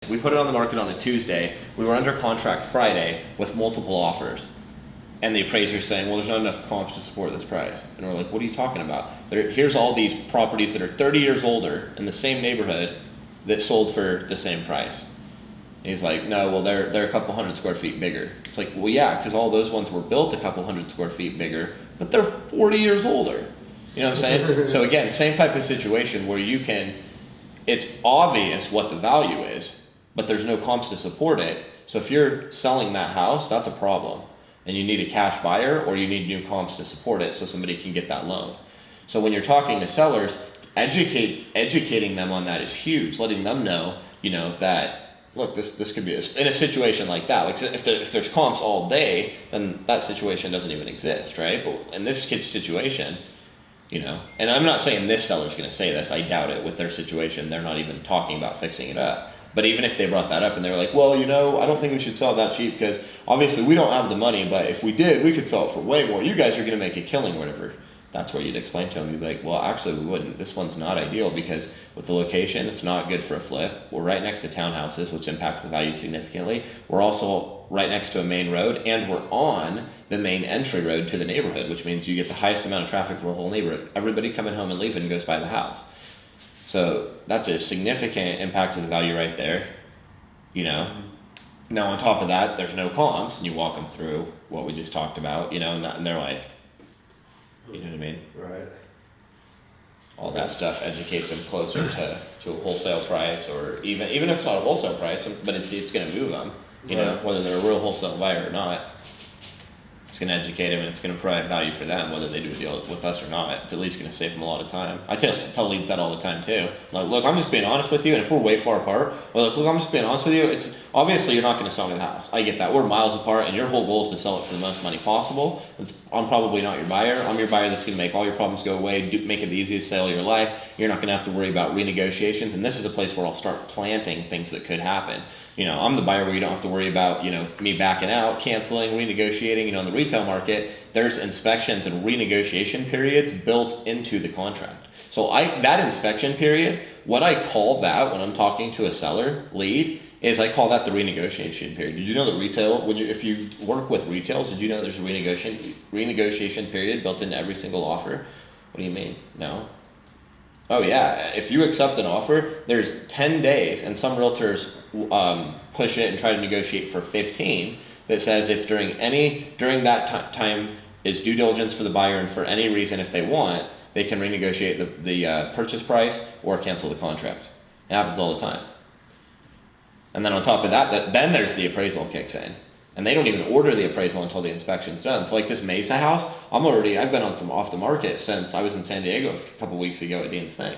we put it on the market on a Tuesday. We were under contract Friday with multiple offers. And the appraiser's saying, well, there's not enough comps to support this price. And we're like, what are you talking about? Here's all these properties that are 30 years older in the same neighborhood that sold for the same price. And he's like, no, well, they're a couple hundred square feet bigger. It's like, well, yeah, because all those ones were built a couple hundred square feet bigger, but they're 40 years older. You know what I'm saying? So again, same type of situation where it's obvious what the value is, but there's no comps to support it. So if you're selling that house, that's a problem. And you need a cash buyer or you need new comps to support it so somebody can get that loan. So when you're talking to sellers, educating them on that is huge. Letting them know, that, look, this could be in a situation like that. Like if there's comps all day, then that situation doesn't even exist, right? But in this kid's situation, and I'm not saying this seller's going to say this. I doubt it with their situation. They're not even talking about fixing it up. But even if they brought that up and they were like, well, I don't think we should sell it that cheap because obviously we don't have the money, but if we did, we could sell it for way more. You guys are going to make a killing or whatever. That's where you'd explain to them. You'd be like, well, actually we wouldn't. This one's not ideal because with the location, it's not good for a flip. We're right next to townhouses, which impacts the value significantly. We're also right next to a main road and we're on the main entry road to the neighborhood, which means you get the highest amount of traffic for the whole neighborhood. Everybody coming home and leaving goes by the house. So that's a significant impact to the value right there, Now on top of that, there's no comps, and you walk them through what we just talked about, and they're like, you know what I mean? Right. All that stuff educates them closer to a wholesale price, or even if it's not a wholesale price, but it's going to move them, whether they're a real wholesale buyer or not. It's going to educate them and it's going to provide value for them, whether they do a deal with us or not. It's at least going to save them a lot of time. I tell leads that all the time too. Like, look, I'm just being honest with you, and if we're way far apart, look, I'm just being honest with you. It's obviously you're not going to sell me the house. I get that. We're miles apart, and your whole goal is to sell it for the most money possible. I'm probably not your buyer. I'm your buyer that's going to make all your problems go away, make it the easiest sale of your life. You're not going to have to worry about renegotiations, and this is a place where I'll start planting things that could happen. I'm the buyer where you don't have to worry about, me backing out, canceling, renegotiating. In the retail market, there's inspections and renegotiation periods built into the contract. So that inspection period, what I call that when I'm talking to a seller lead is I call that the renegotiation period. Did you know that retail, if you work with retails, did you know there's a renegotiation period built into every single offer? What do you mean? No? Oh yeah, if you accept an offer, there's 10 days, and some realtors push it and try to negotiate for 15, that says if during that time is due diligence for the buyer, and for any reason if they want, they can renegotiate the purchase price or cancel the contract. It happens all the time. And then on top of that, then there's the appraisal kicks in. And they don't even order the appraisal until the inspection's done. So like this Mesa house, I've been off the market since I was in San Diego a couple weeks ago at Dean's thing.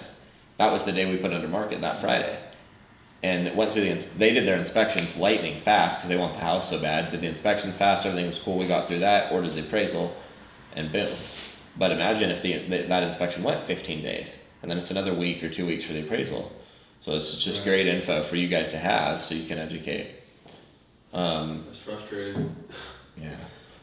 That was the day we put under market, that Friday. And it went through they did their inspections lightning fast because they want the house so bad. Did the inspections fast, everything was cool. We got through that, ordered the appraisal, and boom. But imagine if that inspection went 15 days, and then it's another week or 2 weeks for the appraisal. So it's just great info for you guys to have so you can educate. That's frustrating. Yeah.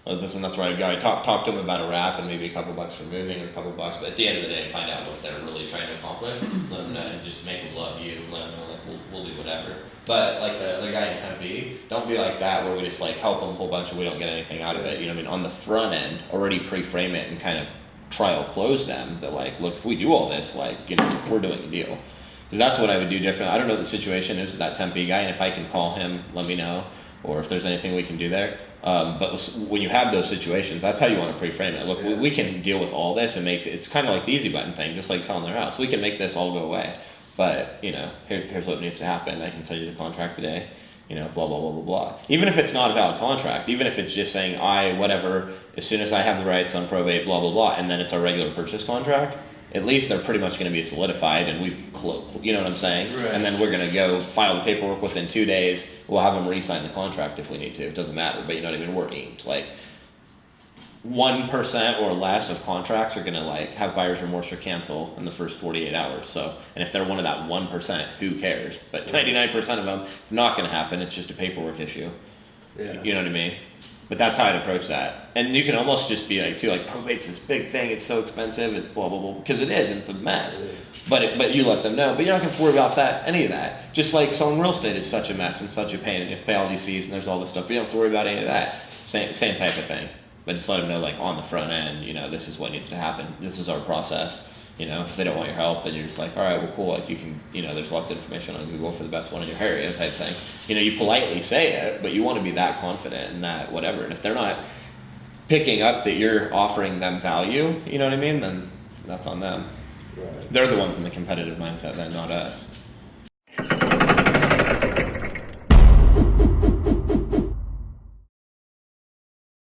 Well, that's right. I talk to them about a wrap and maybe a couple bucks for moving or a couple bucks, but at the end of the day, find out what they're really trying to accomplish. Let them know, and just make them love you. Let them know that we'll do whatever. But like the other guy in Tempe, don't be like that where we just like help them a whole bunch and we don't get anything out of it. On the front end, already pre-frame it and kind of trial close them. That like, look, if we do all this, we're doing a deal. Because that's what I would do different. I don't know what the situation is with that Tempe guy, and if I can call him, let me know, or if there's anything we can do there. But when you have those situations, that's how you want to pre-frame it. Look, we can deal with all this and it's kind of like the easy button thing, just like selling their house. We can make this all go away. But, here's what needs to happen. I can sell you the contract today, blah, blah, blah, blah, blah. Even if it's not a valid contract, even if it's just saying as soon as I have the rights on probate, blah, blah, blah, and then it's a regular purchase contract, at least they're pretty much going to be solidified and we've closed, you know what I'm saying? Right. And then we're going to go file the paperwork within 2 days. We'll have them re-sign the contract if we need to. It doesn't matter, but we're inked. 1% or less of contracts are going to have buyer's remorse or cancel in the first 48 hours. So, and if they're one of that 1%, who cares? But 99% of them, it's not going to happen. It's just a paperwork issue. Yeah. You know what I mean? But that's how I'd approach that. And you can almost just be like, too, like, probate's this big thing, it's so expensive, it's blah, blah, blah, because it is, and it's a mess. But you let them know. But you're not going to worry about that, any of that. Just like selling real estate is such a mess and such a pain, and you have to pay all these fees, and there's all this stuff. But you don't have to worry about any of that. Same type of thing. But just let them know, like, on the front end, you know, this is what needs to happen. This is our process. You know, if they don't want your help, then you're just like, all right, well, cool. Like, you can, you know, there's lots of information on Google for the best one in your area type thing. You know, you politely say it, but you want to be that confident and that whatever. And if they're not picking up that you're offering them value, you know what I mean, then that's on them. Right. They're the ones in the competitive mindset then, not us.